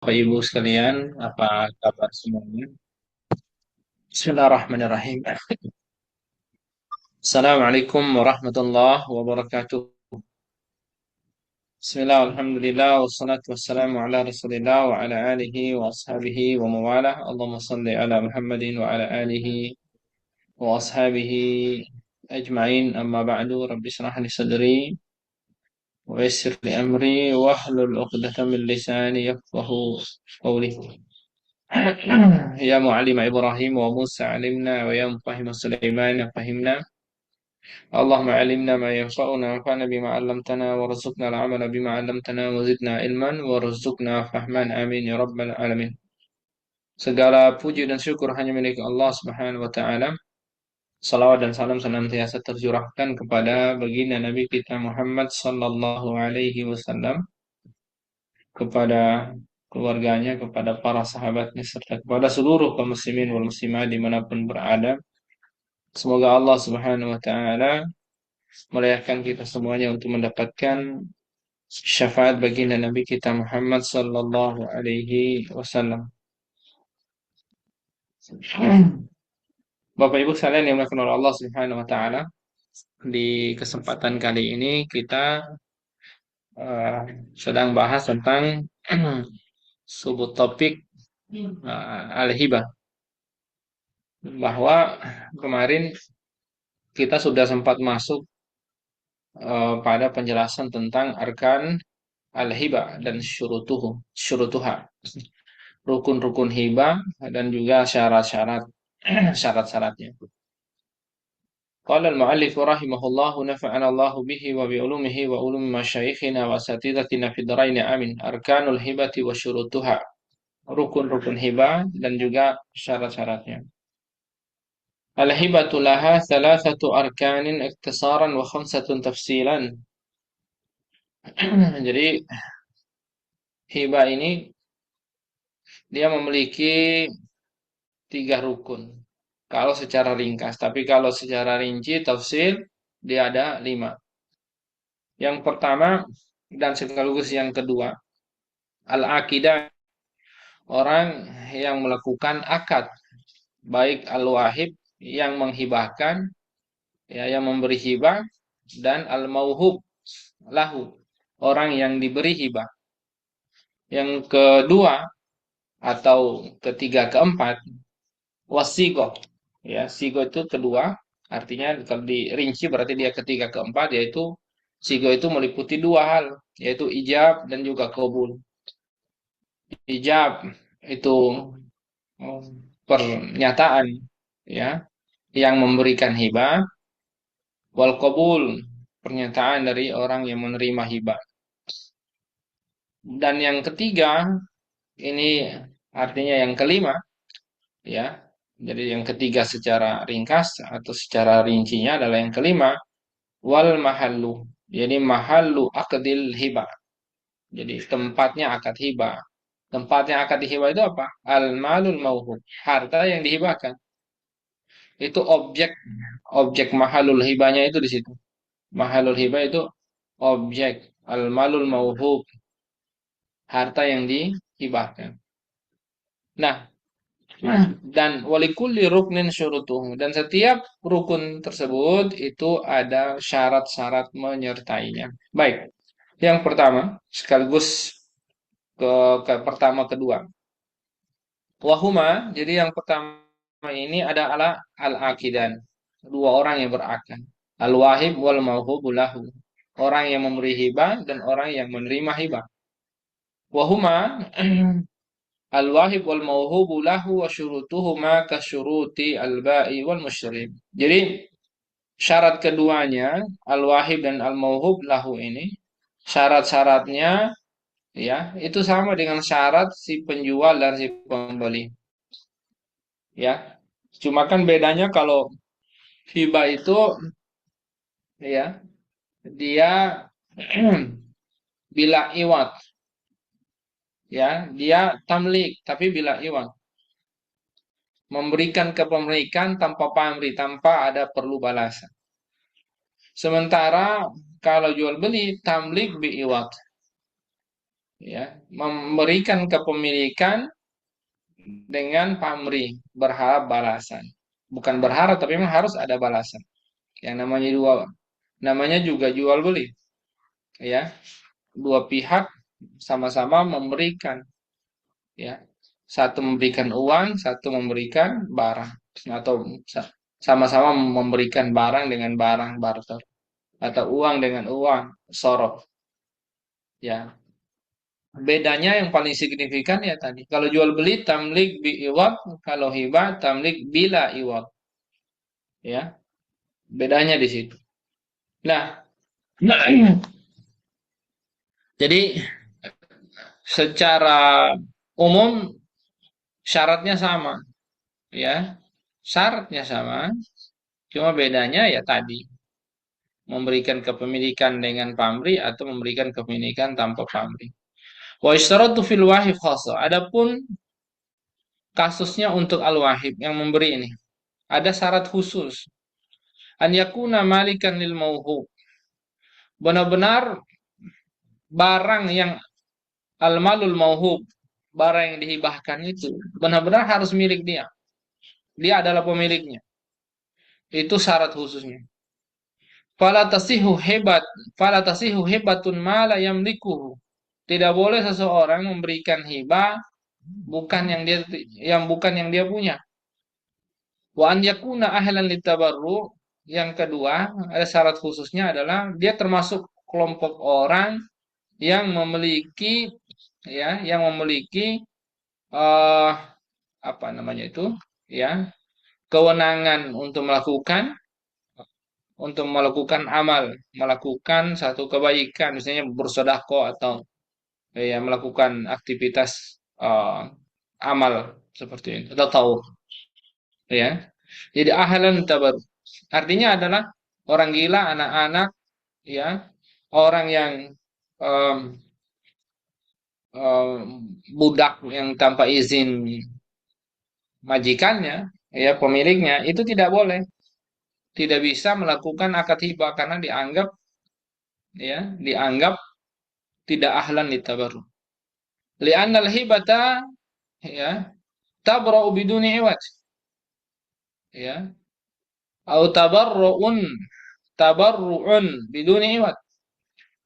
Bapak Ibu sekalian, apa kabar semuanya? Bismillahirrahmanirrahim. Assalamualaikum warahmatullahi wabarakatuh. Bismillah, alhamdulillah, wassalatu wassalamu ala rasulillah wa ala alihi wa ashabihi wa mawalah. Allahumma salli ala Muhammadin wa ala alihi wa ashabihi ajma'in. Amma ba'du, rabbi shrah li sadri wa yassir li amri wa hlul 'uqdatam min lisani yafqahu qawli. يا معلم إبراهيم وموسى علمنا ويا مفهم سليمان فهمنا اللهم علمنا ما ينفعنا وانفعنا بما علمتنا وارزقنا العمل بما علمتنا وزدنا علما وارزقنا فهما آمين يا رب العالمين. Segala puji dan syukur hanya milik Allah Subhanahu wa taala. Salawat dan salam senantiasa tercurahkan kepada baginda Nabi kita Muhammad sallallahu alaihi wasallam, kepada keluarganya, kepada para sahabatnya, serta kepada seluruh kaum muslimin wal muslimat dimanapun berada. Semoga Allah Subhanahu wa taala melahirkan kita semuanya untuk mendapatkan syafaat baginda Nabi kita Muhammad sallallahu alaihi wasallam. Bapak Ibu sekalian yang dimuliakan oleh Allah Subhanahu wa taala, di kesempatan kali ini kita uh, sedang bahas tentang subut topik al-hibah, bahwa kemarin kita sudah sempat masuk pada penjelasan tentang arkan al-hibah dan syurutuha, rukun-rukun hibah dan juga syarat-syarat syarat-syaratnya. Qala al-mu'allif rahimahullah nafa'ana Allah bihi wa bi ulumihi wa ulumi masyayikhina wa asatidatina fid dharain amin. Arkanul hibati wa syurutuha. Rukun-rukun hibah dan juga syarat-syaratnya. Al-hibatu laha thalathatu arkanin iktisaran wa khamsatun tafsilan. Jadi hibah ini dia memiliki 3 rukun kalau secara ringkas, tapi kalau secara rinci tafsir dia ada 5. Yang pertama dan sekaligus yang kedua, al-aqidah, orang yang melakukan akad, baik al-wahib yang menghibahkan, ya, yang memberi hibah, dan al-mauhub lahu, orang yang diberi hibah. Yang kedua atau ketiga keempat, wasigo, ya, sigo itu kedua, artinya kalau dirinci berarti dia ketiga keempat, yaitu sigo itu meliputi 2 hal, yaitu ijab dan juga qabul. Ijab itu pernyataan, ya, yang memberikan hibah, wal qabul pernyataan dari orang yang menerima hibah. Dan yang ketiga ini artinya yang kelima, ya. Jadi yang ketiga secara ringkas atau secara rincinya adalah yang kelima, wal mahallu. Jadi mahallu akdil hibah. Jadi tempatnya akad hibah. Tempatnya akad hibah itu apa? Al malul mauhub, harta yang dihibahkan. Itu objek mahalul hibahnya itu di situ. Mahalul hibah itu objek, al malul mauhub, harta yang dihibahkan. Nah, dan walikulli ruknin syurutuhu, dan setiap rukun tersebut itu ada syarat-syarat menyertainya. Baik, yang pertama sekaligus pertama kedua. Wahuma, jadi yang pertama ini adalah al-aqidan, 2 orang yang berakad. Al-wahib wal mauhubu lahu, orang yang memberi hibah dan orang yang menerima hibah. Wahuma al-wahib wal mauhubu lahu wa syurutuhuma kasyuruti al-ba'i wal musyrim. Jadi syarat keduanya, al-wahib dan al-mauhub lahu ini, syarat-syaratnya, ya, itu sama dengan syarat si penjual dan si pembeli, ya. Cuma kan bedanya kalau hibah itu, ya, dia bila iwat, ya, dia tamlik tapi bila iwat, memberikan kepemilikan tanpa pamrih, tanpa ada perlu balasan. Sementara kalau jual beli tamlik bi iwat, ya, memberikan kepemilikan dengan pamrih, berharap balasan. Bukan berharap, tapi memang harus ada balasan. Yang namanya namanya juga jual beli, ya. Dua pihak sama-sama memberikan, ya. Satu memberikan uang, satu memberikan barang, atau sama-sama memberikan barang dengan barang, barter, atau uang dengan uang, sorof, ya. Bedanya yang paling signifikan ya tadi. Kalau jual beli tamlik bi iwad, kalau hibah tamlik bila iwad, ya. Bedanya di situ. Nah, jadi secara umum syaratnya sama, ya. Syaratnya sama, cuma bedanya ya tadi memberikan kepemilikan dengan pamrih atau memberikan kepemilikan tanpa pamrih. Wa istaratu fil wahib khassa. Adapun kasusnya untuk al-wahib yang memberi ini, ada syarat khusus. An yakuna malikan lil mauhub. Benar-benar barang yang al-malul mauhub, barang yang dihibahkan itu benar-benar harus milik dia. Dia adalah pemiliknya. Itu syarat khususnya. Fala tasihu hebat, fala tasihu hebatun mala yamlikuhu. Tidak boleh seseorang memberikan hibah bukan yang dia punya. Wa an yakuna ahlan litabarru. Yang kedua, ada syarat khususnya adalah dia termasuk kelompok orang yang memiliki, eh apa namanya itu? Ya, kewenangan untuk melakukan amal, melakukan satu kebaikan, misalnya bersedekah atau ya melakukan aktivitas amal seperti itu atau tahu, ya. Jadi ahlan tabarruk artinya adalah orang gila, anak-anak, ya, orang yang em, budak yang tanpa izin majikannya, ya pemiliknya itu tidak boleh, tidak bisa melakukan akad hibah karena dianggap tidak ahlan ditabarruk. Li'anna al-hibata, ya, tabra'u biduni iwaj, ya, atau tabarru'un biduni iwaj.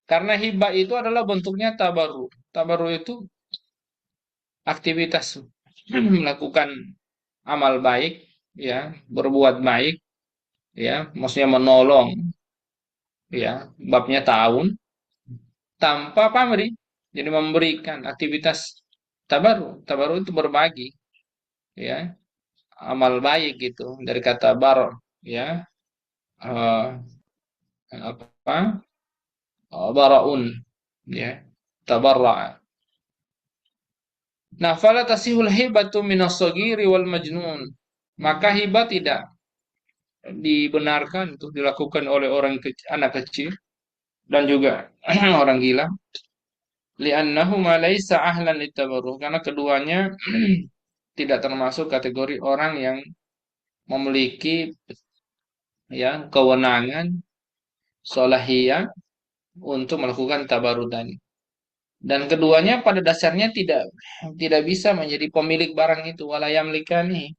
Karena hibah itu adalah bentuknya tabarru. Tabarru itu aktivitas melakukan amal baik, ya, berbuat baik, ya, maksudnya menolong, ya, babnya ta'awun tanpa pamrih. Jadi memberikan aktivitas tabarru. Tabarru itu berbagi, ya, amal baik gitu dari kata bar, ya, eh, apa, baraun, ya, tabarra'a. Nah, fala tasihul hibatu minas sagiri wal majnun. Maka hibah tidak dibenarkan untuk dilakukan oleh anak kecil dan juga orang gila. Li'annahuma laisa ahlan litabarruh. Karena keduanya tidak termasuk kategori orang yang memiliki, ya, kewenangan solahiyah untuk melakukan tabarruk tadi. Dan keduanya pada dasarnya tidak bisa menjadi pemilik barang itu, wala yamlikani,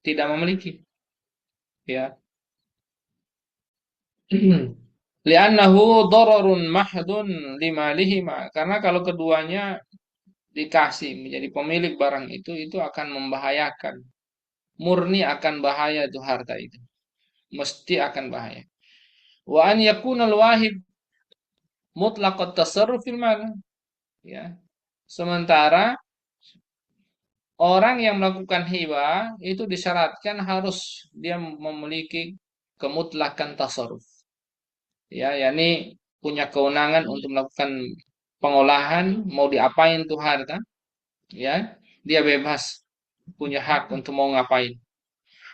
tidak memiliki, ya. Li'annahu dararun mahdun limalihima. Karena kalau keduanya dikasih menjadi pemilik barang itu akan membahayakan. Murni akan bahaya itu harta itu. Mesti akan bahaya. Wa an yakunal wahib mutlaqat tasarruf fil mal. Ya. Sementara orang yang melakukan hibah itu disyaratkan harus dia memiliki kemutlakan tasarruf. Ya, yakni punya kewenangan untuk melakukan pengolahan, mau diapain tuh harta, ya. Dia bebas, punya hak untuk mau ngapain.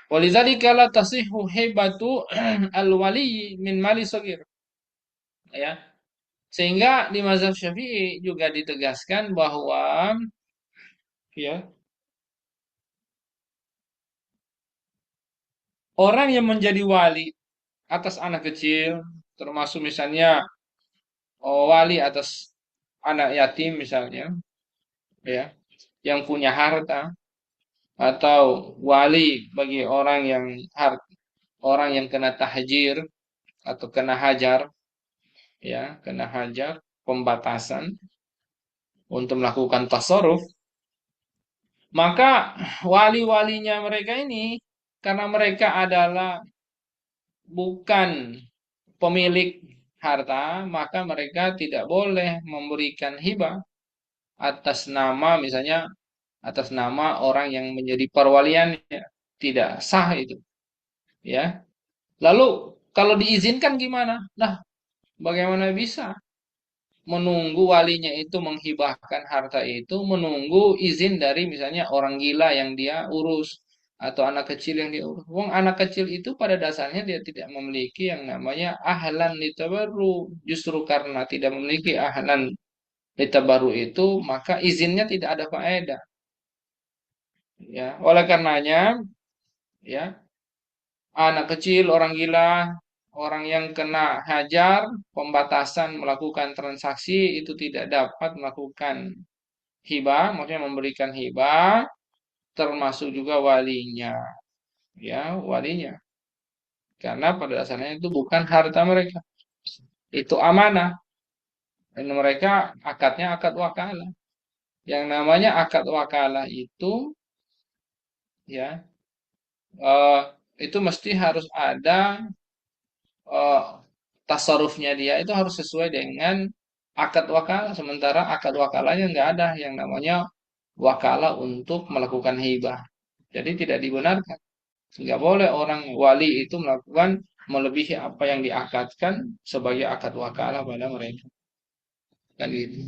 Walidzalika la tasihhu hibatu al-wali min mali sagir. Ya. Sehingga di mazhab Syafi'i juga ditegaskan bahwa, ya, orang yang menjadi wali atas anak kecil, termasuk misalnya wali atas anak yatim misalnya, ya, yang punya harta, atau wali bagi orang yang kena tahjir atau kena hajar, ya, kena hajar, pembatasan untuk melakukan tasarruf, maka wali-walinya mereka ini, karena mereka adalah bukan pemilik harta, maka mereka tidak boleh memberikan hibah atas nama, misalnya atas nama orang yang menjadi perwaliannya. Tidak sah itu, ya. Lalu kalau diizinkan gimana? Nah, bagaimana bisa menunggu walinya itu menghibahkan harta itu, menunggu izin dari misalnya orang gila yang dia urus atau anak kecil yang dia urus. Wong anak kecil itu pada dasarnya dia tidak memiliki yang namanya ahlan litabarru. Justru karena tidak memiliki ahlan litabarru itu, maka izinnya tidak ada faedah. Ya, oleh karenanya, ya, anak kecil, orang gila, orang yang kena hajar, pembatasan melakukan transaksi itu tidak dapat melakukan hibah, maksudnya memberikan hibah, termasuk juga walinya, ya, walinya. Karena pada dasarnya itu bukan harta mereka, itu amanah. Dan mereka akadnya akad wakalah. Yang namanya akad wakalah itu, ya, eh, itu mesti harus ada eh, tasarufnya dia itu harus sesuai dengan akad wakalah. Sementara akad wakalahnya nggak ada yang namanya wakalah untuk melakukan hibah. Jadi tidak dibenarkan. Nggak boleh orang wali itu melakukan melebihi apa yang diakadkan sebagai akad wakalah pada mereka. Kan gitu.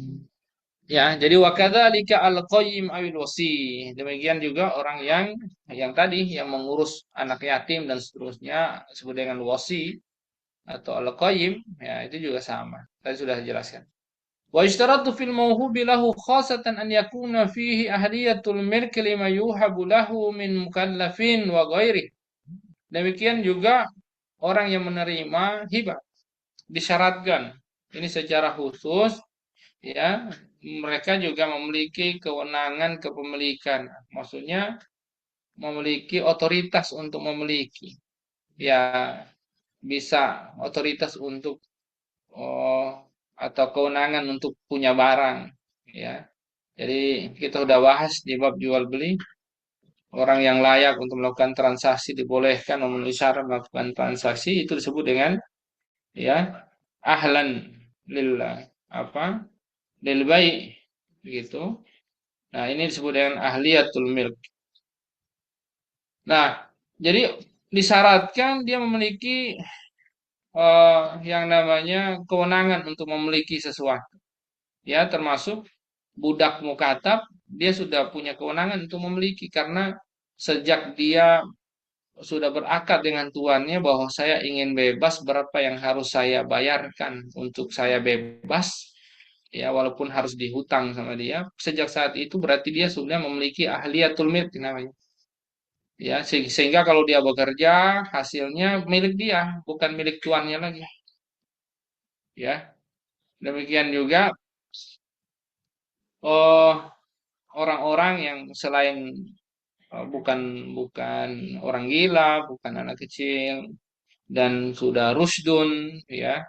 Ya, jadi wakadzalika al-qayyim awil wasi. Demikian juga orang yang tadi yang mengurus anak yatim dan seterusnya disebut dengan wasi atau al-qayyim, ya itu juga sama. Tadi sudah dijelaskan. Wa ishtaratu fil mawhubi lahu khasatan an yakuna fihi ahliyatul milk lima yuhabu lahu min mukallafin wa ghairi. Demikian juga orang yang menerima hibah disyaratkan ini secara khusus, ya, mereka juga memiliki kewenangan kepemilikan. Maksudnya memiliki otoritas untuk memiliki. Ya, bisa otoritas untuk atau kewenangan untuk punya barang, ya. Jadi kita sudah bahas di bab jual beli, orang yang layak untuk melakukan transaksi dibolehkan memenuhi syarat melakukan transaksi itu disebut dengan, ya, ahlan lil apa lil bai begitu. Nah, ini disebut dengan ahliyatul milk. Nah, jadi disyaratkan dia memiliki yang namanya kewenangan untuk memiliki sesuatu. Ya, termasuk budak mukatab, dia sudah punya kewenangan untuk memiliki karena sejak dia sudah berakad dengan tuannya bahwa saya ingin bebas, berapa yang harus saya bayarkan untuk saya bebas, ya walaupun harus dihutang sama dia, sejak saat itu berarti dia sudah memiliki ahliyatul milk namanya. Ya, sehingga kalau dia bekerja hasilnya milik dia, bukan milik tuannya lagi. Ya, demikian juga oh, orang-orang yang selain bukan bukan orang gila, bukan anak kecil dan sudah rusdun, ya.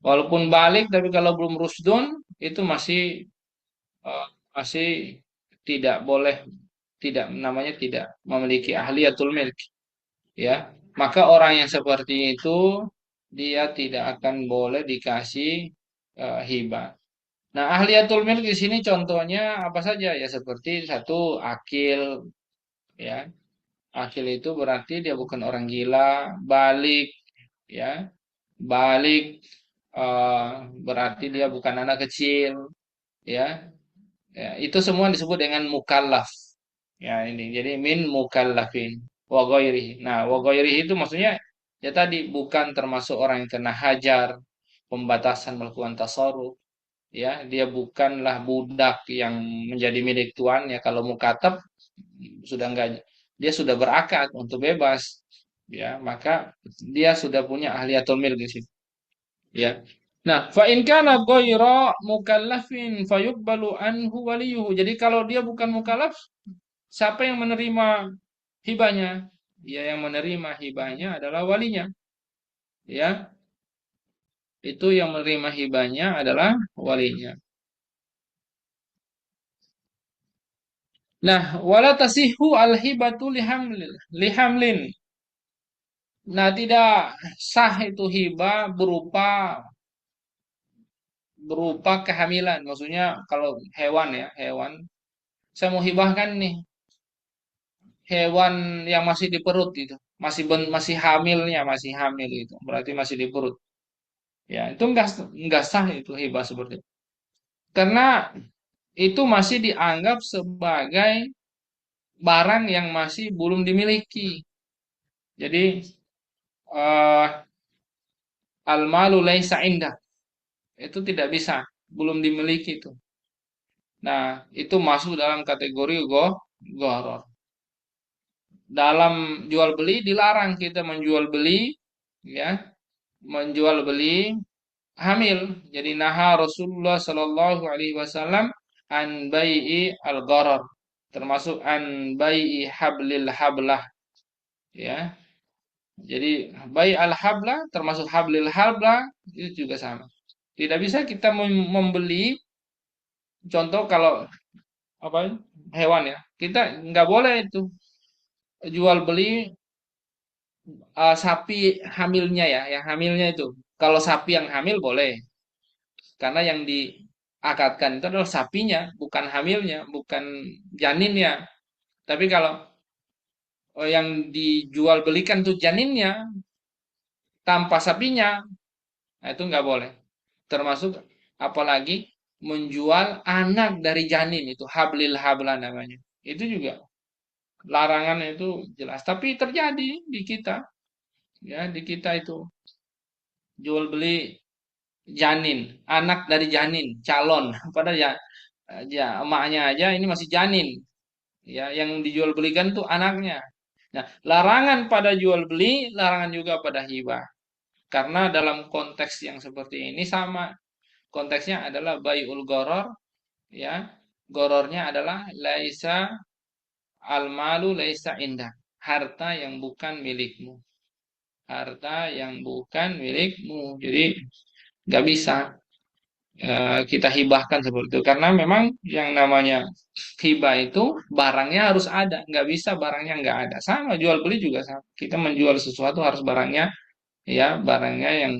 Walaupun balik tapi kalau belum rusdun itu eh, masih tidak boleh, tidak namanya tidak memiliki ahliyatul milk, ya. Maka orang yang seperti itu dia tidak akan boleh dikasih hibah. Nah, ahliyatul milk di sini contohnya apa saja ya, seperti satu akil, ya. Akil itu berarti dia bukan orang gila, balik, ya. Balik eh, berarti dia bukan anak kecil, ya. Ya, itu semua disebut dengan mukallaf. Ya, ini jadi min mukallafin wa ghairihi. Nah, wa ghairihi itu maksudnya ya tadi bukan termasuk orang yang kena hajar, pembatasan melakukan tasarruf, ya. Dia bukanlah budak yang menjadi milik tuannya. Kalau mukatab sudah enggak, dia sudah berakad untuk bebas, ya, maka dia sudah punya ahliyatul milk di situ, ya. Nah, fa in kana ghaira mukallafin fayuqbalu anhu waliyuhu. Jadi kalau dia bukan mukallaf, siapa yang menerima hibahnya? Ya, yang menerima hibahnya adalah walinya. Ya, itu yang menerima hibahnya adalah walinya. Nah, wala tasihu al-hibatu lihamlin. Nah, tidak sah itu hibah berupa berupa kehamilan. Maksudnya kalau hewan ya, hewan. Saya mau hibahkan nih hewan yang masih di perut itu, masih hamilnya, masih hamil itu. Berarti masih di perut. Ya, itu enggak sah itu hibah seperti itu. Karena itu masih dianggap sebagai barang yang masih belum dimiliki. Jadi eh al-malu laisa indah. Itu tidak bisa, belum dimiliki itu. Nah, itu masuk dalam kategori gharar. Dalam jual beli dilarang kita menjual beli ya, menjual beli hamil. Jadi naha Rasulullah Shallallahu alaihi wasallam an bai'i al-gharar. Termasuk an bai'i hablil hablah ya. Jadi bai al-habla termasuk hablil habla itu juga sama. Tidak bisa kita membeli contoh kalau apa hewan ya. Kita nggak boleh itu jual beli sapi hamilnya ya, yang hamilnya itu. Kalau sapi yang hamil boleh, karena yang diakatkan itu adalah sapinya, bukan hamilnya, bukan janinnya. Tapi kalau yang dijual belikan tuh janinnya tanpa sapinya, nah itu nggak boleh. Termasuk apalagi menjual anak dari janin itu hablil habla namanya. Itu juga larangan itu jelas. Tapi terjadi di kita, ya di kita itu jual beli janin, anak dari janin, calon. Padahal ya, ya emaknya aja ini masih janin. Ya, yang dijual belikan tuh anaknya. Nah, larangan pada jual beli, larangan juga pada hibah. Karena dalam konteks yang seperti ini sama. Konteksnya adalah bai'ul gharar, ya. Gorornya adalah laisa al-malu laisa indah. Harta yang bukan milikmu. Harta yang bukan milikmu. Jadi nggak bisa kita hibahkan seperti itu karena memang yang namanya hibah itu barangnya harus ada, nggak bisa barangnya nggak ada. Sama jual beli juga sama, kita menjual sesuatu harus barangnya, ya barangnya yang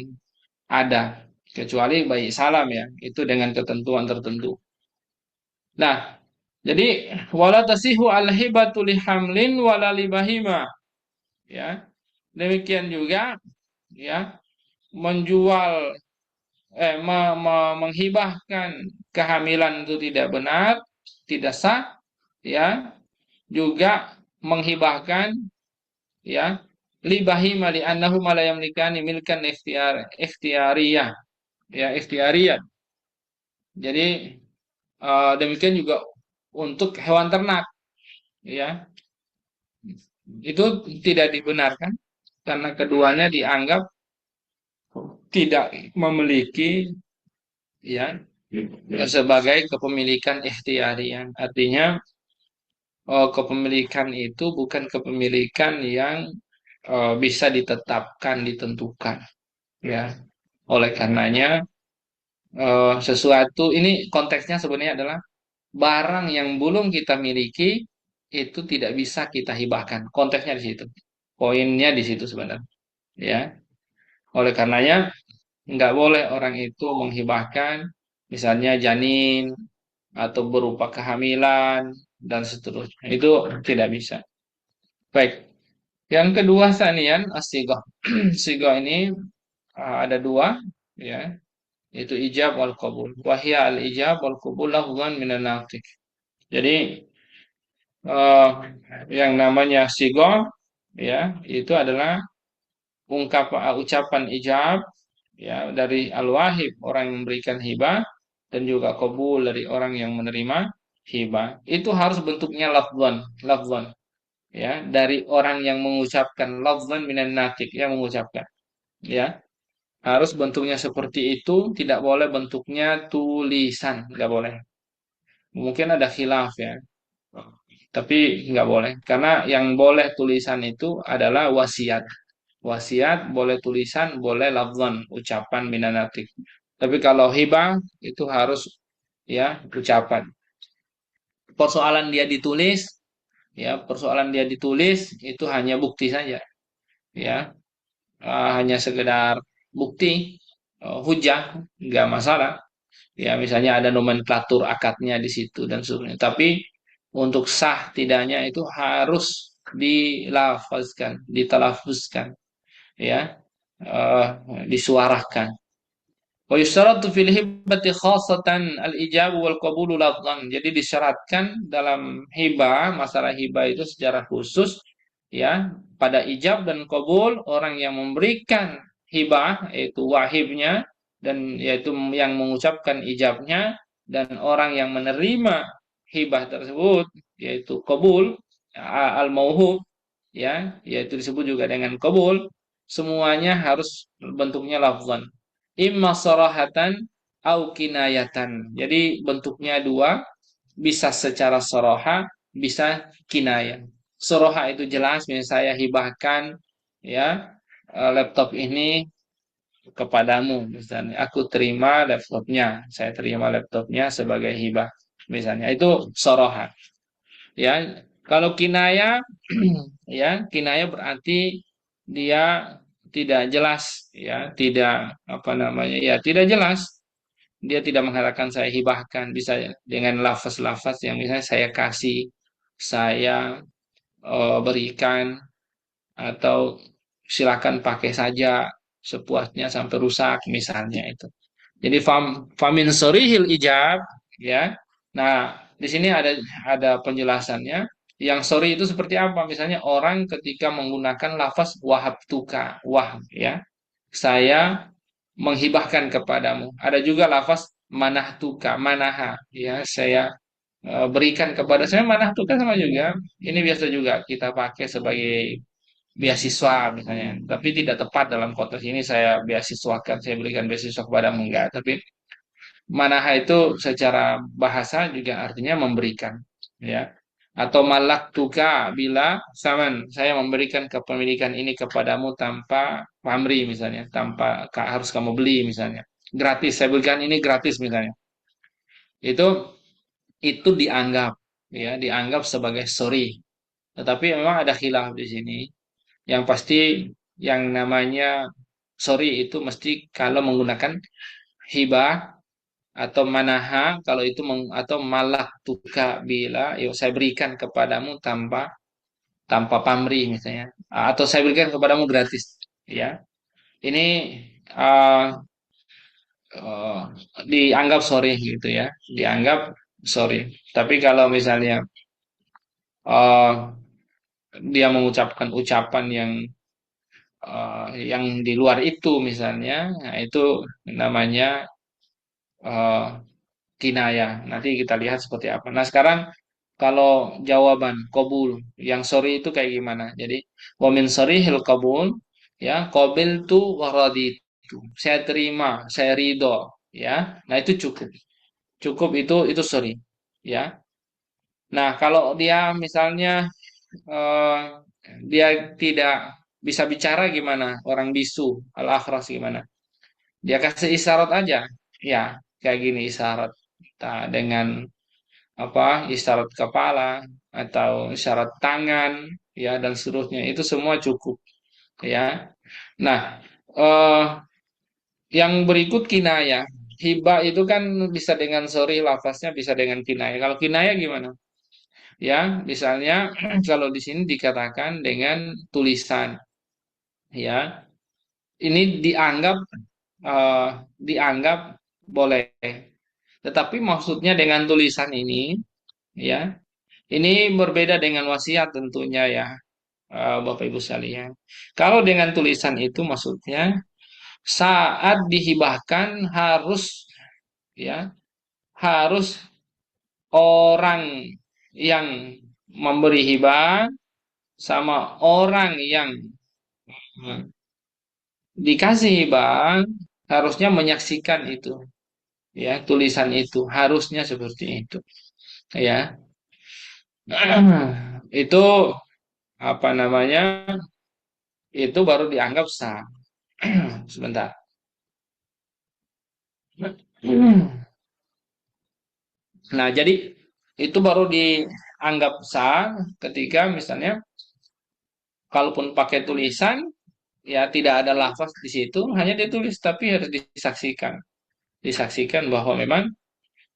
ada, kecuali bayi salam ya itu dengan ketentuan tertentu. Nah, jadi wala tasihu al hibatu li hamlin wala li bahima, ya demikian juga ya menjual menghibahkan kehamilan itu tidak benar, tidak sah, ya. Juga menghibahkan ya libahima li annahu ma la yamlikani milkan ikhtiyariyah, ya ikhtiyariyah. Jadi demikian juga untuk hewan ternak, ya. Itu tidak dibenarkan karena keduanya dianggap tidak memiliki ya sebagai kepemilikan ikhtiyarian. Artinya kepemilikan itu bukan kepemilikan yang bisa ditetapkan, ditentukan, ya. Oleh karenanya sesuatu ini konteksnya sebenarnya adalah barang yang belum kita miliki itu tidak bisa kita hibahkan. Konteksnya di situ. Poinnya di situ sebenarnya, ya. Oleh karenanya nggak boleh orang itu menghibahkan misalnya janin atau berupa kehamilan dan seterusnya. Itu tidak bisa. Baik. Yang kedua sanian as-sighah. Sighah ini ada dua ya, yaitu ijab wal qabul. Wahya al ijab wal qabul lafzan minan natiq. Jadi eh, yang namanya sighah ya, itu adalah ucapan ijab ya dari al-wahib orang yang memberikan hibah dan juga qabul dari orang yang menerima hibah. Itu harus bentuknya lafzan, lafzan ya dari orang yang mengucapkan lafzan minan natiq yang mengucapkan ya Harus bentuknya seperti itu, tidak boleh bentuknya tulisan, nggak boleh. Mungkin ada khilaf ya, tapi nggak boleh. Karena yang boleh tulisan itu adalah wasiat. Wasiat boleh tulisan, boleh lafzan, ucapan minanatik. Tapi kalau hibah itu harus ya ucapan. Persoalan dia ditulis, ya persoalan dia ditulis itu hanya bukti saja, ya. Hanya sekedar bukti, hujah, nggak masalah. Ya misalnya ada nomenklatur akadnya di situ dan sebagainya. Tapi untuk sah tidaknya itu harus dilafazkan, ditalafuzkan, ya, eh, disuarakan. Wa yustaratu fil hibati khasatan al-ijab wal qabulu lafzan. Jadi disyaratkan dalam hibah, masalah hibah itu secara khusus ya, pada ijab dan qabul orang yang memberikan hibah yaitu wahibnya dan yaitu yang mengucapkan ijabnya dan orang yang menerima hibah tersebut yaitu qabul al-mauhub ya, yaitu disebut juga dengan qabul, semuanya harus bentuknya lafzan imma sarahatan au kinayatan. Jadi bentuknya dua, bisa secara soroha, bisa kinayah. Soroha itu jelas, misalnya saya hibahkan ya laptop ini kepadamu, misalnya aku terima laptopnya, saya terima laptopnya sebagai hibah, misalnya itu soroha. Ya, kalau kinaya, ya kinaya berarti dia tidak jelas, ya tidak apa namanya, ya tidak jelas. Dia tidak mengatakan saya hibahkan, bisa dengan lafaz-lafaz yang misalnya saya kasih, saya berikan, atau silakan pakai saja sepuasnya sampai rusak misalnya itu. Jadi famin sorihil ijab, ya. Nah, di sini ada penjelasannya. Yang sorry itu seperti apa? Misalnya orang ketika menggunakan lafaz wahab tuka, wah, ya. Saya menghibahkan kepadamu. Ada juga lafaz manah tuka, manaha, ya. Saya berikan kepada saya, manah tuka sama juga. Ini biasa juga kita pakai sebagai beasiswa misalnya, tapi tidak tepat dalam konteks ini saya beasiswakan, saya berikan beasiswa kepadamu, enggak. Tapi manaha itu secara bahasa juga artinya memberikan, ya. Atau malak tuka bila saman, saya memberikan kepemilikan ini kepadamu tanpa pamri misalnya, tanpa harus kamu beli misalnya, gratis, saya berikan ini gratis misalnya. Itu itu dianggap, ya, dianggap sebagai sorry. Tetapi memang ada khilaf di sini. Yang pasti yang namanya sorry itu mesti kalau menggunakan hibah atau manaha, kalau itu atau malak tuka bila yuk saya berikan kepadamu tanpa tanpa pamrih misalnya. Atau saya berikan kepadamu gratis, ya. Ini uh, uh, dianggap sorry gitu ya, dianggap sorry. Tapi kalau misalnya uh, dia mengucapkan ucapan yang di luar itu misalnya, nah itu namanya uh, kinayah. Nanti kita lihat seperti apa. Nah sekarang kalau jawaban qabul yang sorry itu kayak gimana? Jadi wamin sorry hil qabul, ya qabil tu waraditu. Saya terima, saya ridho, ya. Nah itu cukup. Cukup itu sorry, ya. Nah kalau dia misalnya eh, dia tidak bisa bicara gimana? Orang bisu, al-akhras gimana? Dia kasih isyarat aja. Ya, kayak gini isyarat. Dengan apa? Isyarat kepala atau isyarat tangan, ya, dan seterusnya. Itu semua cukup, ya. Nah, eh, yang berikut kinayah. Hibah itu kan bisa dengan sorry, lafaznya bisa dengan kinayah. Kalau kinayah gimana? Ya, misalnya kalau di sini dikatakan dengan tulisan, ya. Ini eh, dianggap boleh. Tetapi maksudnya dengan tulisan ini, ya, ini berbeda dengan wasiat tentunya ya, Bapak Ibu sekalian. Kalau dengan tulisan itu maksudnya saat dihibahkan harus, ya, harus orang yang memberi hibah sama orang yang dikasih hibah harusnya menyaksikan itu, ya, tulisan itu harusnya seperti itu, ya. Itu apa namanya? Itu baru dianggap sah. Sebentar. Nah, jadi itu baru dianggap sah ketika misalnya kalaupun pakai tulisan, ya tidak ada lafaz di situ, hanya ditulis tapi harus disaksikan. Disaksikan bahwa memang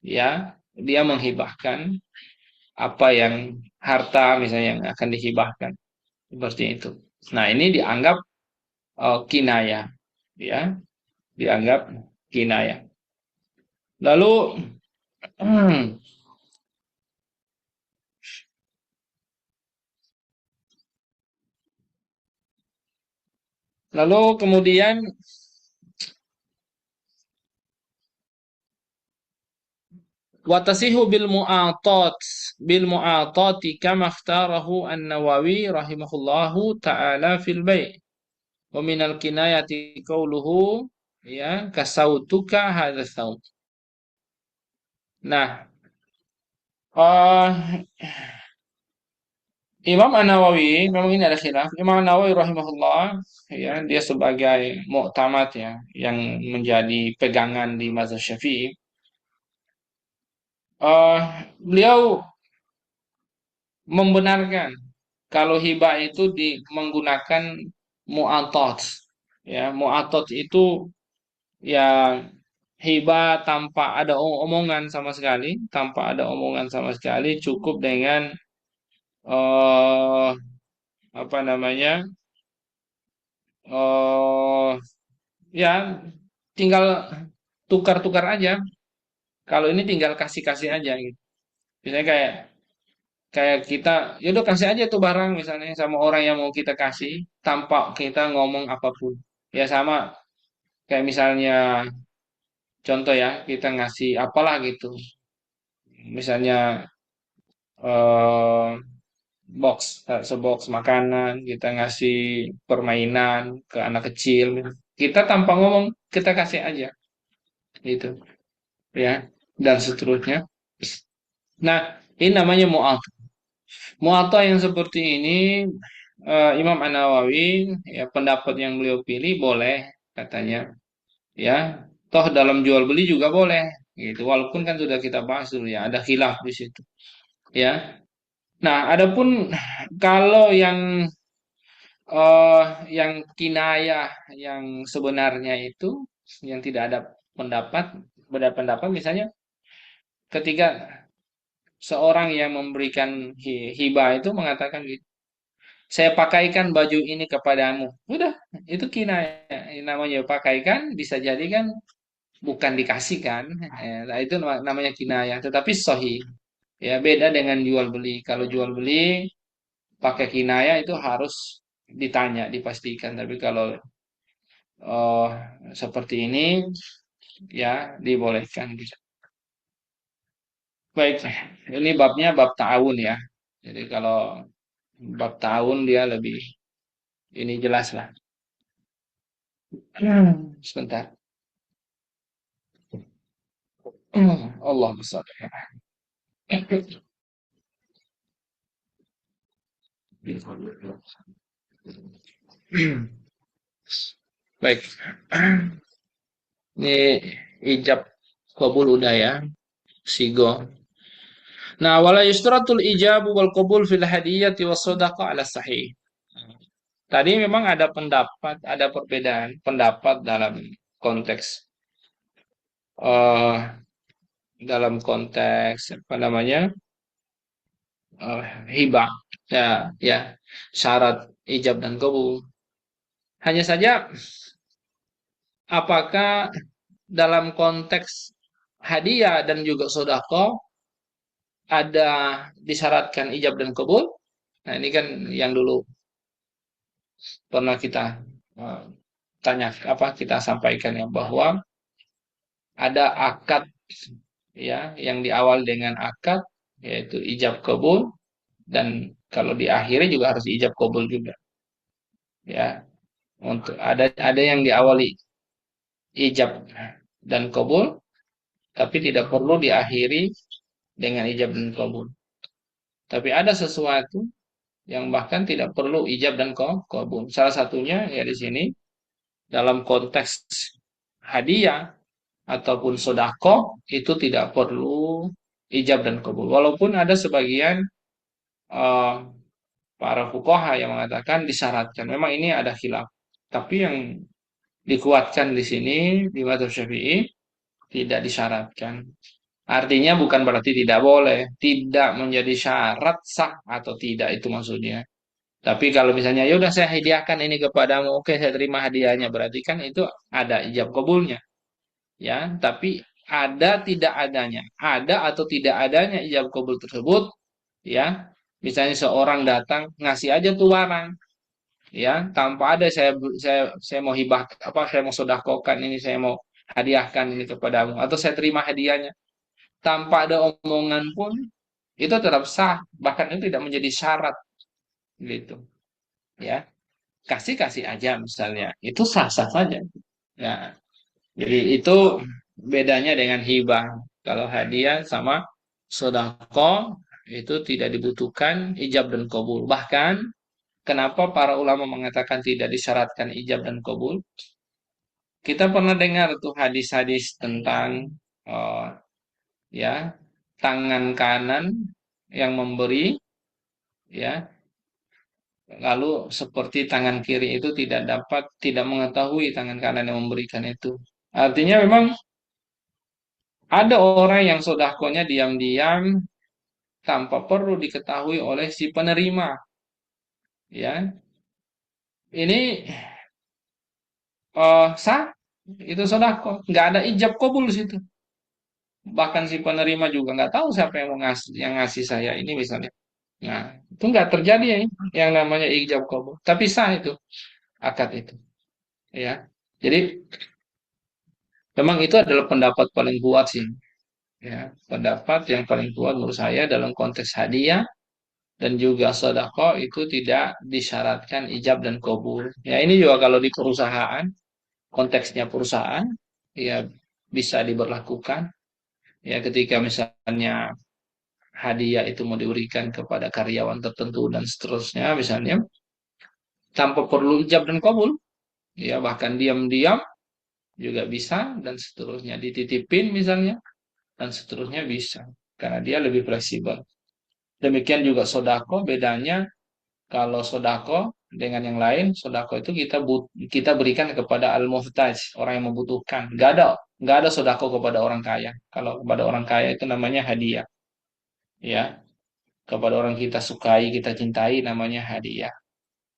ya dia menghibahkan apa yang harta misalnya yang akan dihibahkan seperti itu. Nah, ini dianggap kinayah, ya, dianggap kinayah. Lalu lalu kemudian watasihu bil mu'atati kama ikhtarahu an-Nawawi rahimahullahu taala fil bai'. Wa minal kinayati qauluhu, ya, kasautuka hadza saut. Nah, eh Imam An-Nawawi, memang ini ada khilaf. Imam An-Nawawi rahimahullah, ya, dia sebagai muktamad, ya, yang menjadi pegangan di mazhab Syafi'i. Beliau membenarkan kalau hibah itu menggunakan mu'atot. Ya, mu'atot itu ya hibah tanpa ada omongan sama sekali, tanpa ada omongan sama sekali, cukup dengan eh apa namanya? eh Ya, tinggal tukar-tukar aja. Kalau ini tinggal kasih-kasih aja gitu. Misalnya kayak kayak kita, yaudah kasih aja tuh barang misalnya sama orang yang mau kita kasih tanpa kita ngomong apapun. Ya sama kayak misalnya contoh, ya, kita ngasih apalah gitu. Misalnya eh box, sebox makanan, kita ngasih permainan ke anak kecil. Kita tanpa ngomong, kita kasih aja gitu, ya, dan seterusnya. Nah, ini namanya mu'ath. Mu'athah yang seperti ini, Imam An-Nawawi, ya, pendapat yang beliau pilih boleh katanya, ya. Toh dalam jual beli juga boleh gitu. Walaupun kan sudah kita bahas dulu, ya, ada khilaf di situ, ya. Nah, adapun kalau yang kinayah yang sebenarnya itu yang tidak ada pendapat, beda pendapat, misalnya ketika seorang yang memberikan hibah itu mengatakan gitu, saya pakaikan baju ini kepadamu. Udah, itu kinayah. Namanya pakaikan, bisa jadi kan bukan dikasihkan. Nah, itu namanya kinayah. Tetapi sahih. Ya, beda dengan jual beli. Kalau jual beli pakai kinayah itu harus ditanya, dipastikan. Tapi kalau oh, seperti ini, ya, dibolehkan gitu. Baik, ini babnya bab ta'awun, ya. Jadi kalau bab ta'awun dia lebih ini jelas lah. Sebentar. Allah besar. Baik. Ini ijab kabul udah, ya. Sigo. Nah, wala yusratul ijabu wal qabul fil hadiyati was sadaqah ala sahih. Tadi memang ada pendapat, ada perbedaan pendapat konteks eh dalam konteks apa namanya? Hibah. Ya, ya. Syarat ijab dan kabul. Hanya saja apakah dalam konteks hadiah dan juga sodako ada disyaratkan ijab dan kabul? Nah, ini kan yang dulu pernah kita eh, tanya, apa kita sampaikan, ya, bahwa ada akad, ya, yang diawal dengan akad, yaitu ijab kabul, dan kalau diakhiri juga harus ijab kabul juga, ya. Untuk ada yang diawali ijab dan qabul, tapi tidak perlu diakhiri dengan ijab dan qabul. Tapi ada sesuatu yang bahkan tidak perlu ijab dan qabul. Salah satunya ya di sini dalam konteks hadiah ataupun sodako itu tidak perlu ijab dan qabul. Walaupun ada sebagian eh, para fuqaha yang mengatakan disyaratkan. Memang ini ada khilaf. Tapi yang dikuatkan di sini di mazhab Syafi'i tidak disyaratkan. Artinya bukan berarti tidak boleh, tidak menjadi syarat sah atau tidak itu maksudnya. Tapi kalau misalnya ya udah saya hadiahkan ini kepadamu, oke saya terima hadiahnya, berarti kan itu ada ijab kabulnya, ya. Tapi ada tidak adanya, ada atau tidak adanya ijab kabul tersebut, ya. Misalnya seorang datang ngasih aja tuh barang, ya, tanpa ada saya mau hibah apa saya mau sodakokan ini saya mau hadiahkan ini kepadamu atau saya terima hadiahnya tanpa ada omongan pun itu tetap sah, bahkan itu tidak menjadi syarat gitu, ya. Kasih-kasih aja misalnya, itu sah-sah saja. Nah, jadi itu bedanya dengan hibah. Kalau hadiah sama sodako itu tidak dibutuhkan ijab dan kabul. Bahkan kenapa para ulama mengatakan tidak disyaratkan ijab dan kabul? Kita pernah dengar tuh hadis-hadis tentang eh, ya tangan kanan yang memberi, ya, lalu seperti tangan kiri itu tidak mengetahui tangan kanan yang memberikan itu. Artinya memang ada orang yang sodakonya diam-diam tanpa perlu diketahui oleh si penerima, ya. Ini sah, itu sodako, nggak ada ijab kabul di situ. Bahkan si penerima juga nggak tahu siapa yang ngasih saya ini misalnya. Nah, itu nggak terjadi ya, yang namanya ijab kabul. Tapi sah itu akad itu, ya. Jadi memang itu adalah pendapat paling kuat sih, ya. Pendapat yang paling kuat menurut saya dalam konteks hadiah dan juga sedekah itu tidak disyaratkan ijab dan kabul. Ya ini juga kalau di perusahaan, konteksnya perusahaan, ya bisa diberlakukan. Ya ketika misalnya hadiah itu mau diberikan kepada karyawan tertentu dan seterusnya, misalnya tanpa perlu ijab dan kabul, ya bahkan diam-diam juga bisa dan seterusnya dititipin misalnya dan seterusnya bisa karena dia lebih fleksibel. Demikian juga sodako, bedanya kalau sodako dengan yang lain, sodako itu kita berikan kepada al-muhtaj, orang yang membutuhkan. Nggak ada sodako kepada orang kaya. Kalau kepada orang kaya itu namanya hadiah, ya. Kepada orang kita sukai, kita cintai, namanya hadiah.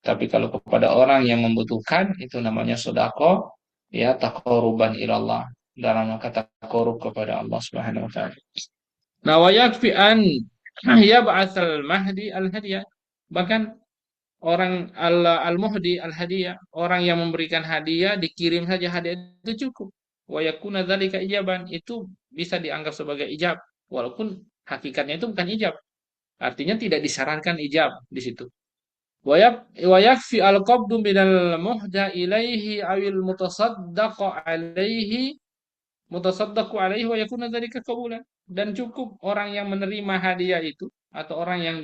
Tapi kalau kepada orang yang membutuhkan, itu namanya sodako, ya, taqarruban ilallah. Dalam rangka taqarrub kepada Allah Subhanahu wa taala. Nah, wa yakfi an yab'atsal mahdi al-hadiah. Bahkan orang al-muhdi al-hadiah, orang yang memberikan hadiah dikirim saja hadiah itu cukup. Wa yakuna dzalika ijaban, itu bisa dianggap sebagai ijab walaupun hakikatnya itu bukan ijab. Artinya tidak disarankan ijab di situ. Wa yakfi al-qabdu minal muhda ilaihi awil mutasaddaqu alaihi wa yakuna dzalika qabulan. Dan cukup orang yang menerima hadiah itu atau orang yang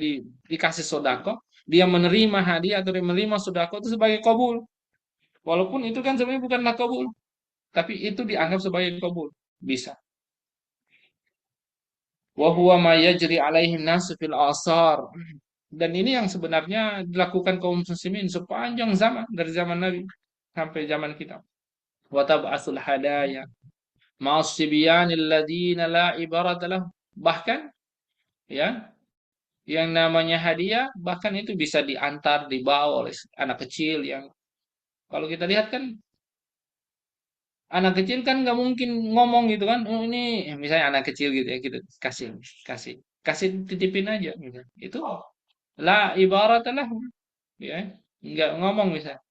dikasih sodako, dia menerima hadiah atau dia menerima sodako itu sebagai kabul. Walaupun itu kan sebenarnya bukanlah kabul, tapi itu dianggap sebagai kabul. Bisa. Wa huwa ma yajri alaihi nasu fil asar. Dan ini yang sebenarnya dilakukan kaum muslimin sepanjang zaman dari zaman Nabi sampai zaman kita. Wa tab'asul hadaya ma'asibyanil ladina la ibarata lahum. Bahkan ya, yang namanya hadiah bahkan itu bisa diantar dibawa oleh anak kecil yang kalau kita lihat kan anak kecil kan nggak mungkin ngomong gitu kan, oh ini misalnya anak kecil gitu ya gitu kasih kasih kasih titipin aja gitu. Itu la ibarat lah, ya, nggak ngomong bisa.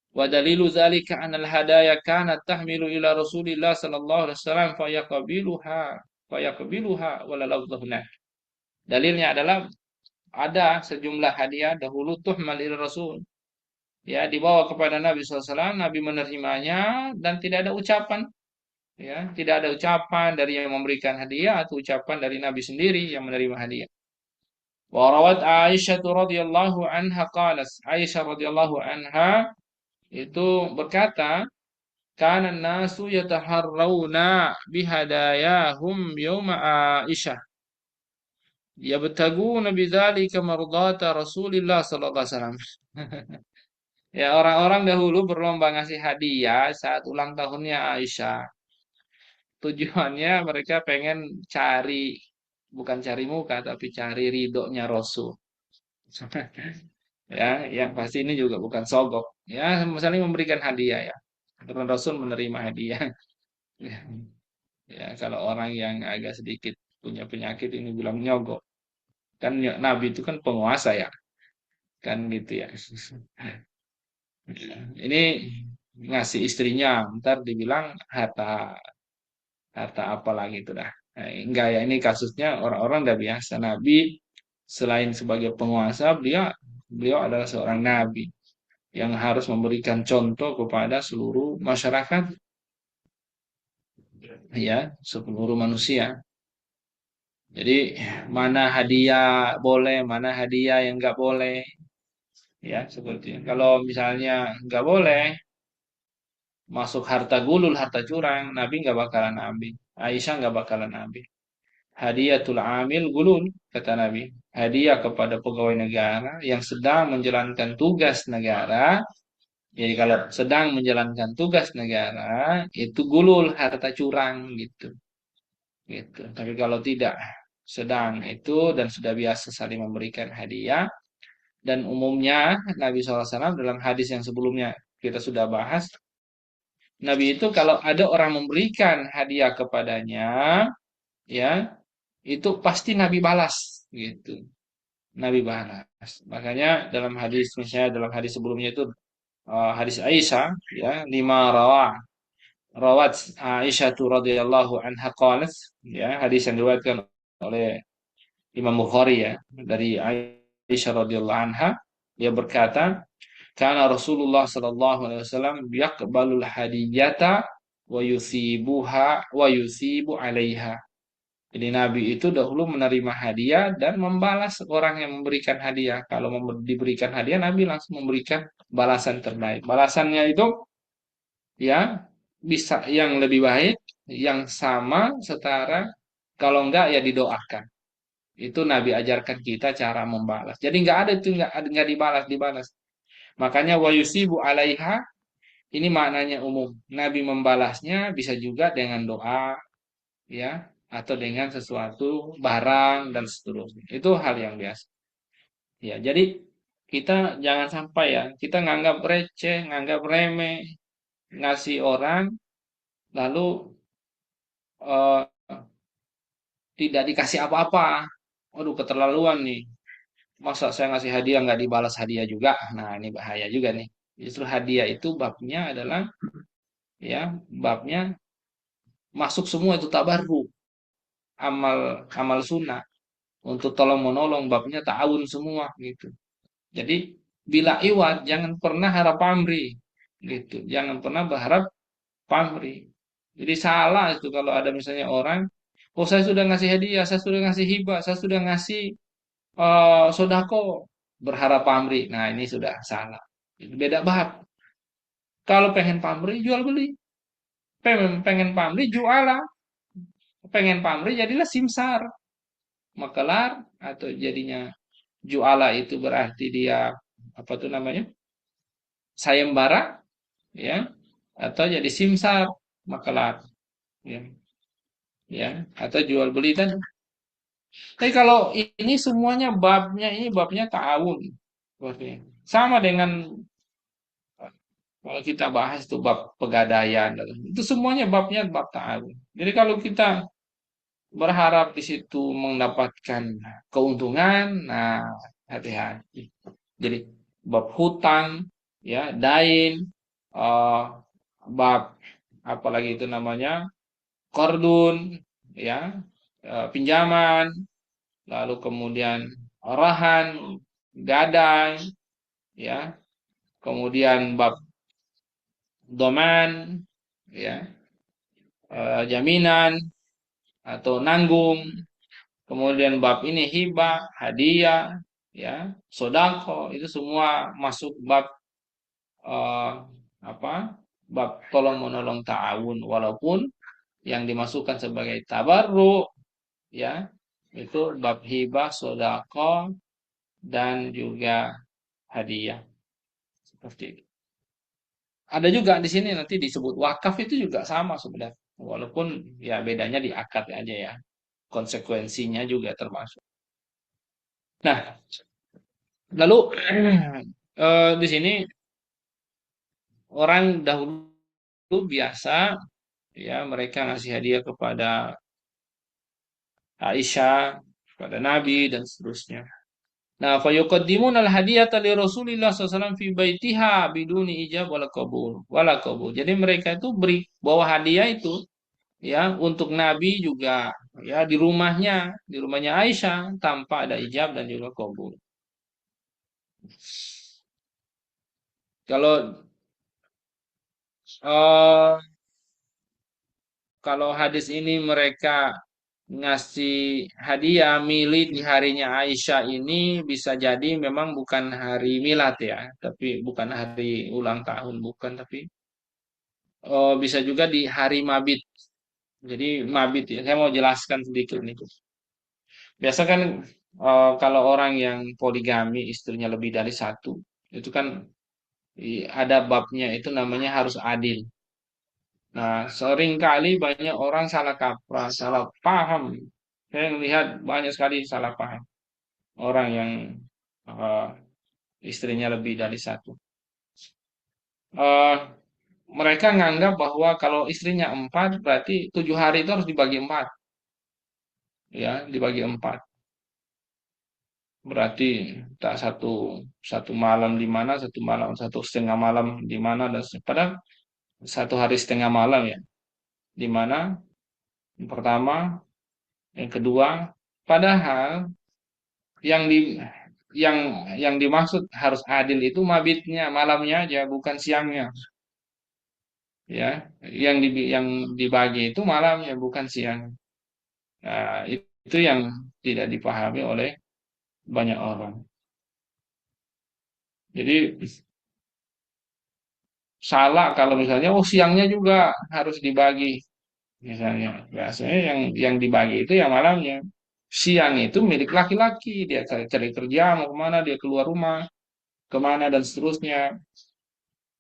Wa dalilu zalika anal hadaya kanat tahmilu ila Rasulillah sallallahu alaihi wasallam fayaqbiluha wala lafdhuhna. Dalilnya adalah ada sejumlah hadiah dahulu tuhmal ila Rasul, ya dibawa kepada Nabi SAW, Nabi menerimanya dan tidak ada ucapan, ya tidak ada ucapan dari yang memberikan hadiah atau ucapan dari Nabi sendiri yang menerima hadiah. Warawat Aisyah radhiyallahu anha qalas, Aisyah radhiyallahu anha itu berkata, kana nasu yataharrauna bihadayahum yawma Aisyah yabtaguna bidzalika mardata Rasulillah sallallahu alaihi wasallam. Ya, orang-orang dahulu berlomba ngasih hadiah saat ulang tahunnya Aisyah. Tujuannya mereka pengen cari, bukan cari muka, tapi cari ridhonya Rasul. Ya, yang pasti ini juga bukan sogok. Ya, saling memberikan hadiah ya. Dan Rasul menerima hadiah. Ya, ya, kalau orang yang agak sedikit punya penyakit ini bilang nyogok. Kan Nabi itu kan penguasa ya. Kan gitu ya. Ini ngasih istrinya, ntar dibilang harta harta apa lagi itu dah. Nah, enggak ya, ini kasusnya orang-orang udah biasa. Nabi selain sebagai penguasa, beliau beliau adalah seorang nabi yang harus memberikan contoh kepada seluruh masyarakat, ya, seluruh manusia. Jadi mana hadiah boleh, mana hadiah yang nggak boleh, ya seperti itu. Kalau misalnya nggak boleh masuk harta gulul, harta curang, Nabi nggak bakalan ambil. Aisyah nggak bakalan ambil. Hadiatul amil gulul, kata Nabi. Hadiah kepada pegawai negara yang sedang menjalankan tugas negara. Jadi kalau sedang menjalankan tugas negara, itu gulul, harta curang gitu. Gitu. Tapi kalau tidak sedang itu dan sudah biasa saling memberikan hadiah, dan umumnya Nabi SAW dalam hadis yang sebelumnya kita sudah bahas, Nabi itu kalau ada orang memberikan hadiah kepadanya, ya itu pasti Nabi balas gitu. Nabi balas. Makanya dalam hadis, misalnya dalam hadis sebelumnya itu hadis Aisyah, ya, lima rawat Aisyah radhiyallahu anha qalat, ya, hadis yang diriwayatkan oleh Imam Bukhari ya, dari Aisyah radhiyallahu anha, dia berkata, karena Rasulullah sallallahu alaihi wasallam yaqbalul hadiyata wa yusibuha wa yusibu 'alaiha. Jadi Nabi itu dahulu menerima hadiah dan membalas orang yang memberikan hadiah. Kalau diberikan hadiah, Nabi langsung memberikan balasan terbaik. Balasannya itu ya bisa yang lebih baik, yang sama, setara, kalau enggak ya didoakan. Itu Nabi ajarkan kita cara membalas. Jadi nggak ada itu nggak dibalas dibalas. Makanya wa yusibu 'alaiha ini maknanya umum. Nabi membalasnya bisa juga dengan doa, ya, atau dengan sesuatu barang dan seterusnya. Itu hal yang biasa. Ya, jadi kita jangan sampai ya, kita nganggap receh, nganggap remeh, ngasih orang lalu eh, tidak dikasih apa-apa. Waduh, keterlaluan nih. Masa saya ngasih hadiah nggak dibalas hadiah juga? Nah, ini bahaya juga nih. Justru hadiah itu babnya adalah, ya, babnya masuk semua itu tabarruk, amal amal sunnah untuk tolong menolong, babnya ta'awun semua gitu. Jadi bila iwat jangan pernah harap pamrih gitu. Jangan pernah berharap pamrih. Jadi salah itu kalau ada misalnya orang, oh saya sudah ngasih hadiah, saya sudah ngasih hibah, saya sudah ngasih sodako, berharap pamrih. Nah ini sudah salah. Itu beda bab. Kalau pengen pamrih jual beli, pengen pamrih jualah, pengen pamrih jadilah simsar, makelar, atau jadinya juala itu berarti dia apa tuh namanya, sayembara, ya, atau jadi simsar, makelar, ya, ya, atau jual beli dan. Tapi kalau ini semuanya babnya, ini babnya ta'awun, seperti sama dengan kalau kita bahas itu bab pegadaian, itu semuanya babnya bab ta'awun. Jadi kalau kita berharap di situ mendapatkan keuntungan, nah hati-hati. Jadi bab hutang, ya, dain, eh, bab apalagi itu namanya, kordun, ya, pinjaman, lalu kemudian arahan, gadai, ya, kemudian bab doman, ya, jaminan atau nanggung, kemudian bab ini hibah, hadiah, ya, sodako, itu semua masuk bab eh, apa? Bab tolong menolong ta'awun, walaupun yang dimasukkan sebagai tabarruk, ya, itu bab hibah, sodako, dan juga hadiah seperti itu. Ada juga di sini nanti disebut wakaf itu juga sama sebenarnya. Walaupun ya bedanya di akad aja ya. Konsekuensinya juga termasuk. Nah, lalu di sini orang dahulu biasa ya mereka ngasih hadiah kepada Aisyah, kepada Nabi dan seterusnya. Nah, fayuqaddimun al-hadiyata li Rasulillah SAW fi baitiha biduni ijab wala qabul. Jadi mereka itu beri bawa hadiah itu ya untuk Nabi juga ya di rumahnya Aisyah tanpa ada ijab dan juga qabul. Kalau eh, kalau hadis ini mereka ngasih hadiah milih di harinya Aisyah ini bisa jadi memang bukan hari milad ya, tapi bukan hari ulang tahun bukan, tapi bisa juga di hari mabit. Jadi mabit ya, saya mau jelaskan sedikit nih. Biasa kan kalau orang yang poligami istrinya lebih dari satu, itu kan ada babnya itu namanya harus adil. Nah, sering kali banyak orang salah kaprah, salah paham. Saya melihat banyak sekali salah paham orang yang eh, istrinya lebih dari satu. Eh, Mereka nganggap bahwa kalau istrinya empat, berarti 7 hari itu harus dibagi empat, ya, dibagi empat. Berarti tak satu satu malam di mana, satu malam, satu setengah malam di mana, dan padahal 1 hari setengah malam ya, di mana yang pertama, yang kedua, padahal yang di yang yang dimaksud harus adil itu mabitnya, malamnya aja, bukan siangnya, ya. Yang dibagi itu malamnya, bukan siang. Nah, itu yang tidak dipahami oleh banyak orang. Jadi salah kalau misalnya oh siangnya juga harus dibagi. Misalnya, biasanya yang dibagi itu yang malamnya. Siang itu milik laki-laki, dia cari kerja, mau kemana, dia keluar rumah, kemana dan seterusnya.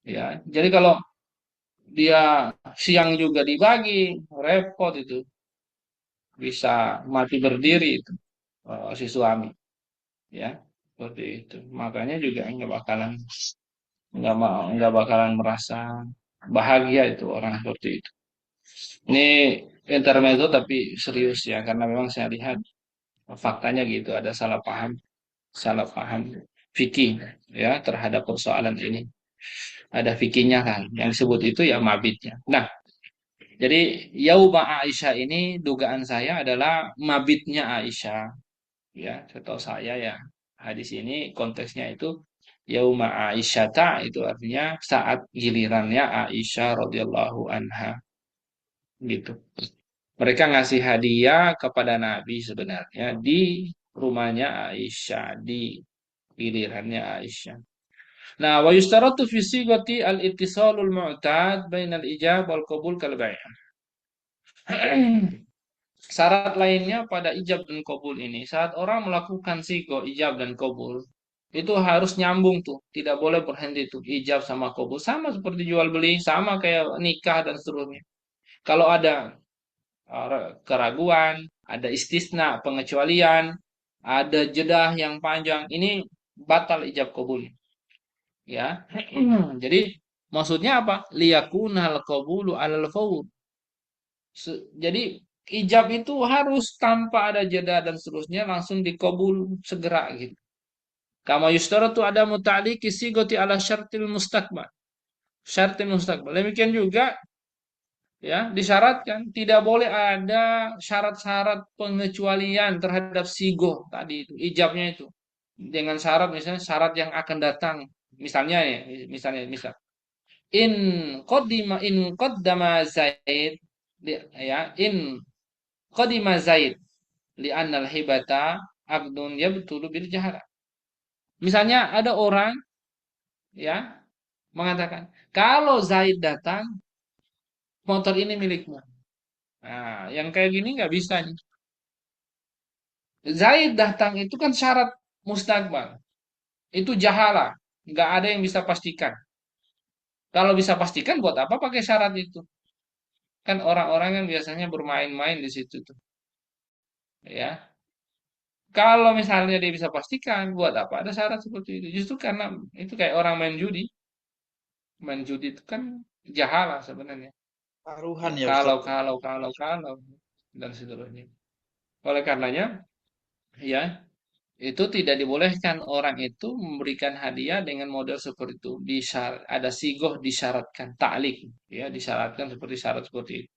Ya, jadi kalau dia siang juga dibagi, repot itu, bisa mati berdiri itu si suami, ya, seperti itu. Makanya juga nggak bakalan merasa bahagia itu orang seperti itu. Ini intermezzo tapi serius ya, karena memang saya lihat faktanya gitu, ada salah paham fikih ya terhadap persoalan ini. Ada fikihnya kan, yang disebut itu ya mabitnya. Nah, jadi Yauma Aisyah ini dugaan saya adalah mabitnya Aisyah. Ya, setahu saya ya hadis ini konteksnya itu Yauma Aisyata itu artinya saat gilirannya Aisyah radhiyallahu anha gitu. Mereka ngasih hadiah kepada Nabi sebenarnya di rumahnya Aisyah, di gilirannya Aisyah. Nah, wa yustaratu fi sigati al-ittisalul mu'tad bainal ijab wal qabul kal bai'. Syarat lainnya pada ijab dan kabul ini, saat orang melakukan sigo ijab dan kabul, itu harus nyambung tuh, tidak boleh berhenti tuh ijab sama kabul, sama seperti jual beli, sama kayak nikah dan seterusnya. Kalau ada keraguan, ada istisna, pengecualian, ada jedah yang panjang, ini batal ijab kabul, ya. Jadi maksudnya apa? Liyakunal qabulu alal fawr. Jadi ijab itu harus tanpa ada jeda dan seterusnya langsung dikabul segera gitu. Kama yustaratu ada muta'alliqi sigoti ala syartil mustaqbal. Syartil mustaqbal. Demikian juga ya disyaratkan tidak boleh ada syarat-syarat pengecualian terhadap sigo tadi itu ijabnya itu dengan syarat misalnya syarat yang akan datang Misalnya ya, misal in qaddama Zaid ya in qadima Zaid li annal hibata abdun yabtulu bil jahala. Misalnya ada orang ya mengatakan, kalau Zaid datang, motor ini milikmu. Nah, yang kayak gini nggak bisa nih. Zaid datang itu kan syarat mustakbal. Itu jahala. Nggak ada yang bisa pastikan. Kalau bisa pastikan, buat apa pakai syarat itu? Kan orang-orang yang biasanya bermain-main di situ tuh. Ya, kalau misalnya dia bisa pastikan, buat apa ada syarat seperti itu? Justru karena itu kayak orang main judi. Main judi itu kan jahala sebenarnya. Taruhan Ya, ya kalau, Ustadz. dan seterusnya. Oleh karenanya, ya, itu tidak dibolehkan orang itu memberikan hadiah dengan model seperti itu. Ada sigoh disyaratkan, ta'lik, ya, disyaratkan seperti syarat seperti itu,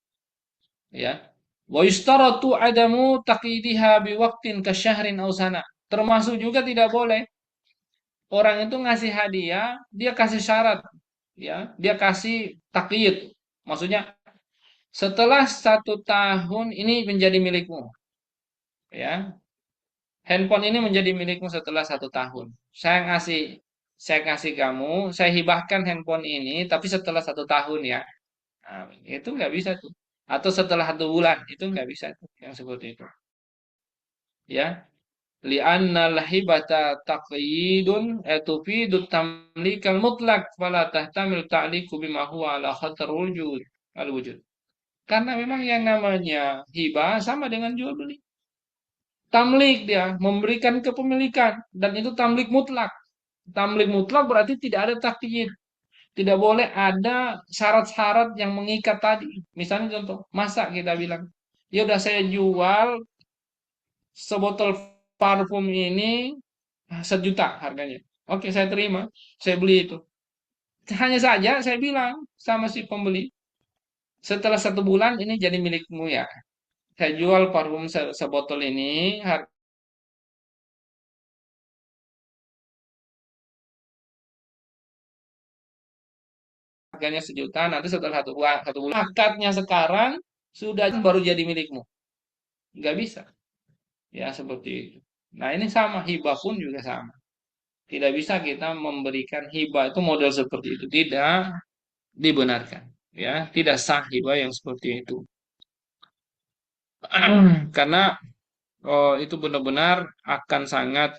ya. Wa yustaratu adamu taqidiha biwaqtin kasyahrin aw sana. Termasuk juga tidak boleh orang itu ngasih hadiah, dia kasih syarat, ya, dia kasih takyid. Maksudnya setelah 1 tahun ini menjadi milikmu, ya. Handphone ini menjadi milikmu setelah 1 tahun. Saya kasih kamu, saya hibahkan handphone ini, tapi setelah 1 tahun ya. Nah, itu nggak bisa tuh. Atau setelah 1 bulan, itu nggak bisa tuh, yang seperti itu. Ya, li'annal hibata taqyidun tufidu tamlikal mutlak fala tahtamil ta'liqu bima huwa ala khatar wujud. Karena memang yang namanya hibah sama dengan jual beli. Tamlik dia memberikan kepemilikan dan itu tamlik mutlak. Tamlik mutlak berarti tidak ada takyid. Tidak boleh ada syarat-syarat yang mengikat tadi. Misalnya contoh, masa kita bilang, ya udah saya jual sebotol parfum ini 1 juta harganya. Oke, saya terima. Saya beli itu. Hanya saja saya bilang sama si pembeli, setelah 1 bulan ini jadi milikmu ya. Saya jual parfum sebotol ini harganya 1 juta. Nanti setelah 1 bulan, akadnya sekarang sudah baru jadi milikmu. Nggak bisa. Ya, seperti itu. Nah, ini sama, hibah pun juga sama. Tidak bisa kita memberikan hibah itu model seperti itu. Tidak dibenarkan. Ya, tidak sah hibah yang seperti itu. Karena itu benar-benar akan sangat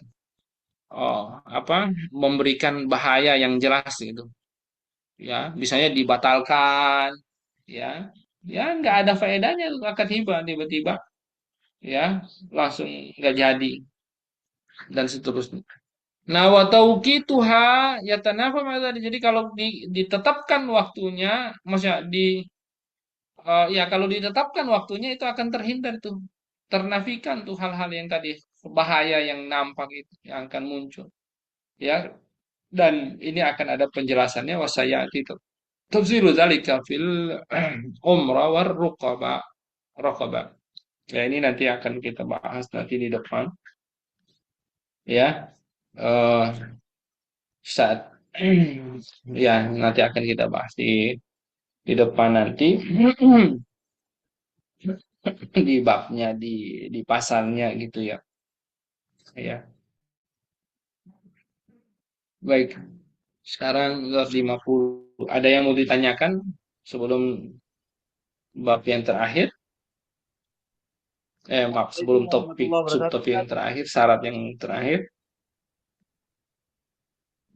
apa memberikan bahaya yang jelas gitu. Ya, misalnya dibatalkan, ya, ya nggak ada faedahnya tuh akad hibah tiba-tiba, ya langsung nggak jadi dan seterusnya. Nah, wa tauqituha yatanafa ma tadi. Jadi kalau ditetapkan waktunya, maksudnya ya kalau ditetapkan waktunya itu akan terhindar tuh. Ternafikan tuh hal-hal yang tadi bahaya yang nampak itu yang akan muncul. Ya, dan ini akan ada penjelasannya wasayati itu. Tafsiru dzalika fil umrah war raqabah. Ya, ini nanti akan kita bahas nanti di depan, ya. Eh saat ya nanti akan kita bahas di depan nanti di babnya di pasalnya gitu ya. Ya, baik. Sekarang 50. Ada yang mau ditanyakan sebelum bab yang terakhir? Maaf, sebelum Assalamualaikum topik warahmatullahi wabarakatuh subtopik yang Ustadz. terakhir, syarat yang terakhir.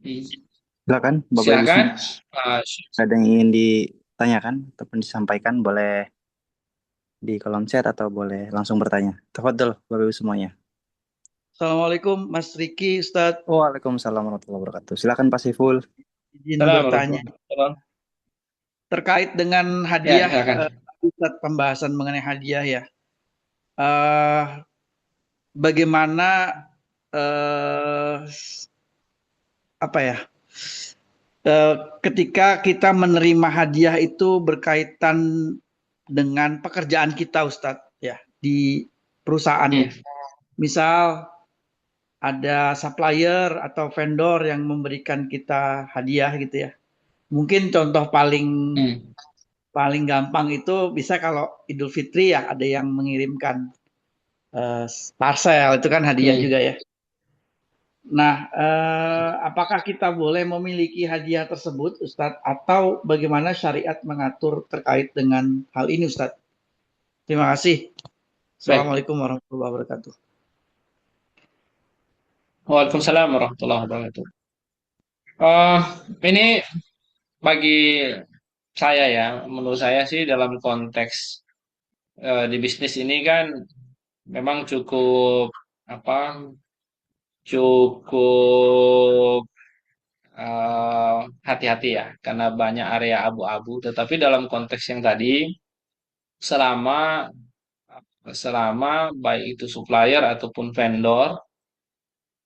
Silakan Bapak Ibu Silakan. semua. Ada yang ingin ditanyakan ataupun disampaikan boleh di kolom chat atau boleh langsung bertanya. Tafadhol Bapak Ibu semuanya. Assalamualaikum Mas Riki Ustadz. Waalaikumsalam warahmatullahi wabarakatuh. Silakan Pak Siful. Izin bertanya Assalamualaikum. terkait dengan Ya, hadiah, silakan. Ustadz, pembahasan mengenai hadiah ya. Eh, Bagaimana eh, apa ya? Ketika kita menerima hadiah itu berkaitan dengan pekerjaan kita Ustadz ya di perusahaan ya. Hmm. Misal ada supplier atau vendor yang memberikan kita hadiah gitu ya. Mungkin contoh paling Hmm. paling gampang itu bisa kalau Idul Fitri ya ada yang mengirimkan eh, parcel itu kan hadiah Hmm. juga ya. Nah, apakah kita boleh memiliki hadiah tersebut, Ustadz, atau bagaimana syariat mengatur terkait dengan hal ini, Ustadz? Terima kasih. Baik. Assalamualaikum warahmatullahi wabarakatuh. Waalaikumsalam warahmatullahi wabarakatuh. Eh, ini bagi saya ya, menurut saya sih dalam konteks di bisnis ini kan memang cukup apa cukup hati-hati ya karena banyak area abu-abu. Tetapi dalam konteks yang tadi, selama selama baik itu supplier ataupun vendor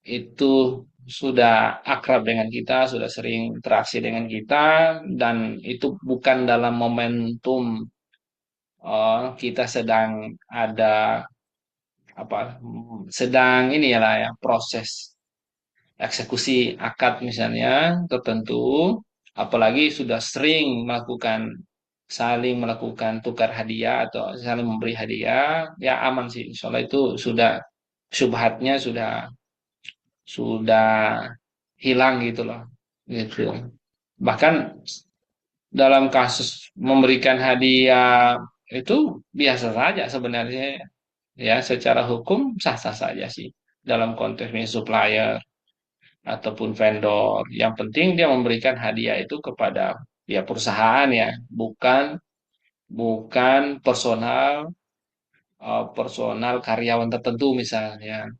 itu sudah akrab dengan kita, sudah sering interaksi dengan kita, dan itu bukan dalam momentum kita sedang ada sedang ini ya lah ya proses eksekusi akad misalnya tertentu, apalagi sudah sering saling melakukan tukar hadiah atau saling memberi hadiah, ya aman sih. Soalnya itu sudah syubhatnya sudah hilang gitu loh. Gitu. Bahkan dalam kasus memberikan hadiah itu biasa saja sebenarnya ya secara hukum sah-sah saja sih dalam konteks ini supplier ataupun vendor. Yang penting dia memberikan hadiah itu kepada ya perusahaan ya, bukan bukan personal karyawan tertentu misalnya.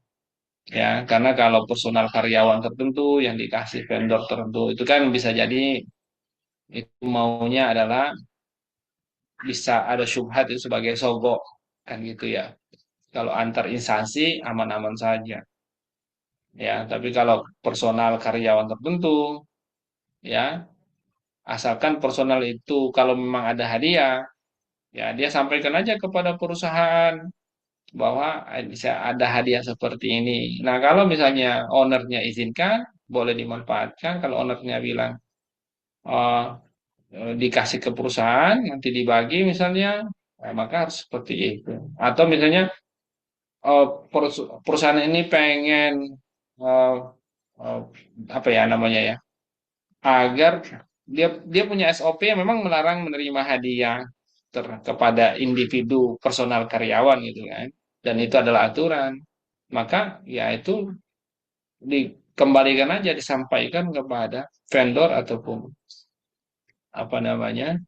Ya, karena kalau personal karyawan tertentu yang dikasih vendor tertentu itu kan bisa jadi itu maunya adalah bisa ada syubhat itu sebagai sogok kan gitu ya. Kalau antar instansi aman-aman saja. Ya, tapi kalau personal karyawan tertentu ya, asalkan personal itu kalau memang ada hadiah, ya dia sampaikan aja kepada perusahaan bahwa bisa ada hadiah seperti ini. Nah, kalau misalnya ownernya izinkan, boleh dimanfaatkan. Kalau ownernya bilang eh, dikasih ke perusahaan, nanti dibagi misalnya, maka harus seperti itu. Atau misalnya perusahaan ini pengen eh, eh, apa ya namanya ya, agar dia dia punya SOP yang memang melarang menerima hadiah kepada individu personal karyawan gitu kan, dan itu adalah aturan, maka ya itu dikembalikan aja disampaikan kepada vendor ataupun apa namanya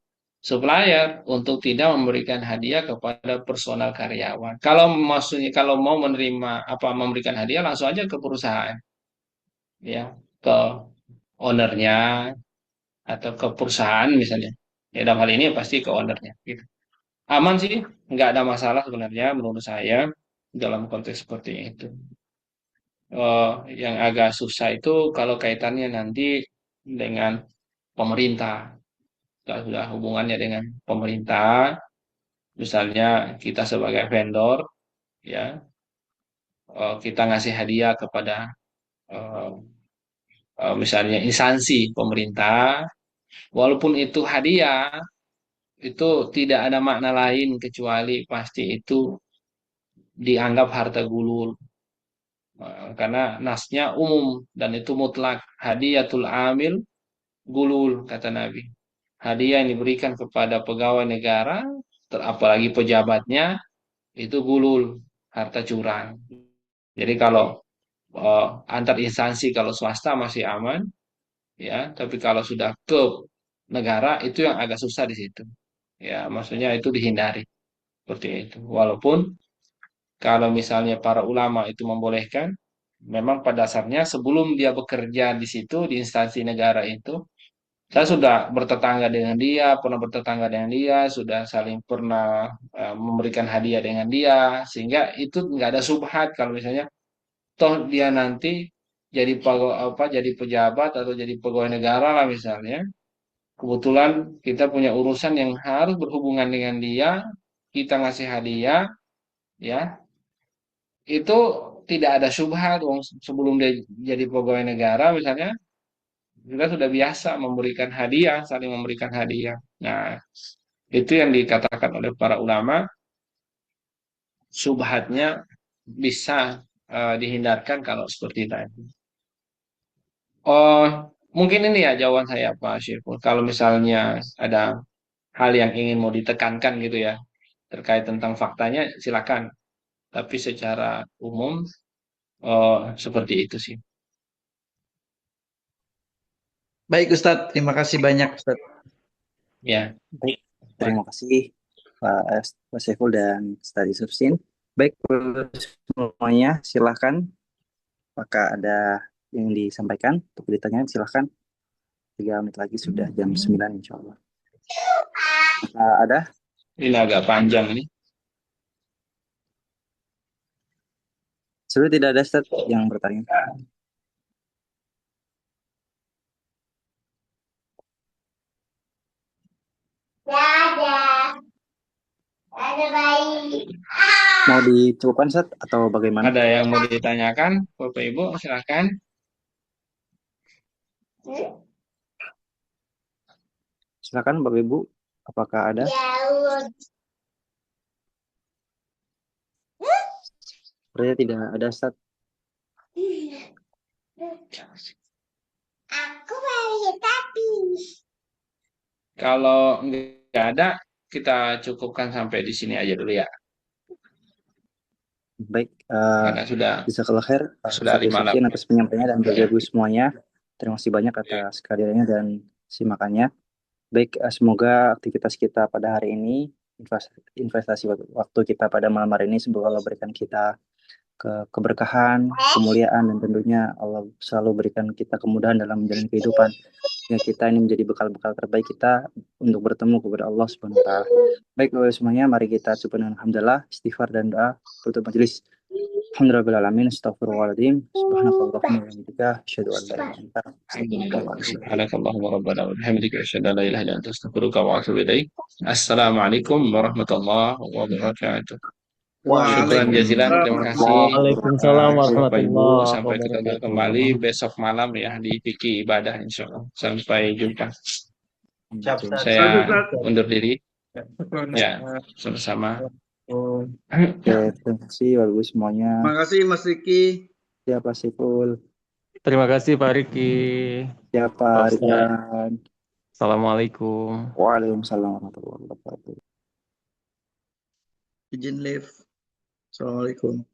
supplier untuk tidak memberikan hadiah kepada personal karyawan. Kalau maksudnya kalau mau menerima apa memberikan hadiah langsung aja ke perusahaan ya, ke ownernya atau ke perusahaan misalnya. Ya dalam hal ini pasti ke ownernya gitu. Aman sih, nggak ada masalah sebenarnya menurut saya dalam konteks seperti itu. Eh, yang agak susah itu kalau kaitannya nanti dengan pemerintah. Kalau sudah hubungannya dengan pemerintah, misalnya kita sebagai vendor, ya kita ngasih hadiah kepada eh, misalnya instansi pemerintah, walaupun itu hadiah, itu tidak ada makna lain kecuali pasti itu dianggap harta gulul. Karena nasnya umum dan itu mutlak. Hadiyatul amil gulul, kata Nabi. Hadiah yang diberikan kepada pegawai negara, apalagi pejabatnya, itu gulul, harta curang. Jadi kalau antar instansi, kalau swasta masih aman, ya. Tapi kalau sudah ke negara, itu yang agak susah di situ. Ya, maksudnya itu dihindari seperti itu. Walaupun kalau misalnya para ulama itu membolehkan, memang pada dasarnya sebelum dia bekerja di situ, di instansi negara itu, saya sudah bertetangga dengan dia, pernah bertetangga dengan dia, sudah saling pernah memberikan hadiah dengan dia, sehingga itu nggak ada subhat kalau misalnya toh dia nanti jadi pejabat atau jadi pegawai negara lah misalnya. Kebetulan kita punya urusan yang harus berhubungan dengan dia, kita ngasih hadiah, ya itu tidak ada syubhat, sebelum dia jadi pegawai negara misalnya, kita sudah biasa memberikan hadiah, saling memberikan hadiah. Nah, itu yang dikatakan oleh para ulama, syubhatnya bisa dihindarkan kalau seperti tadi. Oh, mungkin ini ya jawaban saya Pak Syirful. Kalau misalnya ada hal yang ingin mau ditekankan gitu ya, terkait tentang faktanya, silakan. Tapi secara umum, seperti itu sih. Baik Ustadz, terima kasih banyak Ustadz. Ya, Baik, terima kasih Pak Saiful dan Ustaz Yusufsin. Baik, semuanya silahkan. Apakah ada yang disampaikan untuk ditanya? Silahkan. 3 menit lagi sudah jam 9 insya Allah. Ada? ini agak panjang ini. Sudah tidak ada Ustaz yang bertanya. Mau dicukupkan Ustaz atau bagaimana? Ada yang mau ditanyakan, Bapak Ibu, silakan. Silakan Bapak Ibu, apakah ada? Sepertinya tidak ada Ustaz. Kalau nggak ada, kita cukupkan sampai di sini aja dulu ya. Baik, Karena jazakallah khair sudah Ustaz 5 Yusufsin atas penyampaiannya dan Bapak Ya. Ibu semuanya. Terima kasih banyak atas kehadirannya dan simakannya. Baik, semoga aktivitas kita pada hari ini, investasi waktu kita pada malam hari ini, semoga Allah berikan kita keberkahan, kemuliaan, dan tentunya Allah selalu berikan kita kemudahan dalam menjalani kehidupan. Ya, kita ini menjadi bekal-bekal terbaik kita untuk bertemu kepada Allah Subhanahu wa taala. Baik, Bapak semuanya, mari kita cukup dengan alhamdulillah, istighfar dan doa tutup majelis. Alhamdulillahirabbil astagfirullahaladzim, subhanakallahumma wa bihamdika, asyhadu an la ilaha illa anta, astaghfiruka wa atubu ilaik. Subhanakallahumma rabbana wa bihamdika asyhadu an la ilaha illa anta astaghfiruka wa atubu ilaik. Assalamualaikum warahmatullahi wabarakatuh. Syukran jazilan, Waalaikumsalam terima kasih Waalaikumsalam Bapak Ibu. warahmatullahi Sampai ketemu wabarakatuh. kembali besok malam ya di Fikih Ibadah insya Allah. Sampai jumpa. Siap, Ustaz. Saya Ustaz. undur diri. Ya, sama-sama. Oke, terima kasih Bapak Ibu semuanya. Terima kasih Mas Riki. Siapa Siful? Terima kasih Pak Riki. Siapa Pak Ustaz. Ridwan? Assalamualaikum. Waalaikumsalam warahmatullahi wabarakatuh. Izin live. Assalamualaikum.